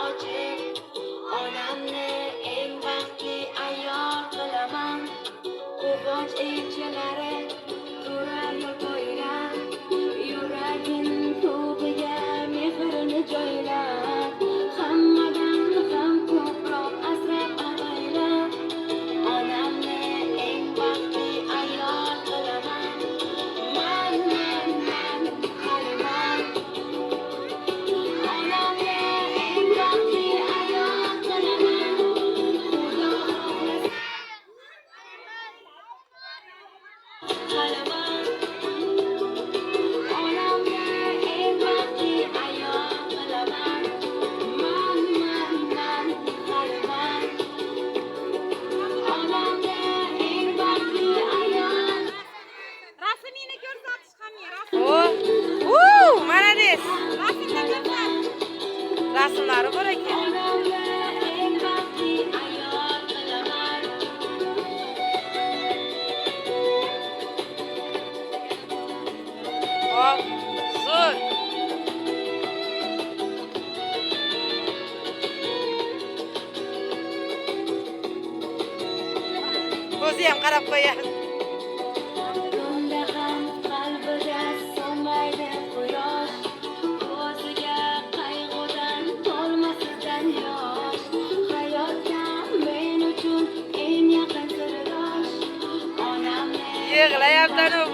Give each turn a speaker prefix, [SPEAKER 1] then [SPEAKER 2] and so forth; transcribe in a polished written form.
[SPEAKER 1] ochib, onamni eng baxtli ayol qilaman. Quvonch elchilari turar yo'l bo'ylab, yuragim tubiga mehrini joylab, hammadan ham ko'proq asrab-avaylab, onamni eng baxtli ayol qilaman. Man haliman. Onamni eng baxtli ayol qilaman. Xudo xohlasa onamni eng baxtli ayol qilaman. Man haliman. Onamni eng baxtli ayol.
[SPEAKER 2] Rasmini ko'rsatish ham kerak.
[SPEAKER 3] Молодец.
[SPEAKER 2] Rasmni ko'rsat.
[SPEAKER 3] Rasmlari bor ekan.
[SPEAKER 1] Onamni eng baxtli ayol qilaman.
[SPEAKER 3] Hop, zo'r. Ko'zi ham qarab qo'yadi.
[SPEAKER 1] Tunda ham qalbida so'nmaydi quyosh, ko'ziga qayg'udan to'lmasidan yosh. Hayotda men uchun eng yaqin sirdosh. Onamni
[SPEAKER 3] Yig'layapti u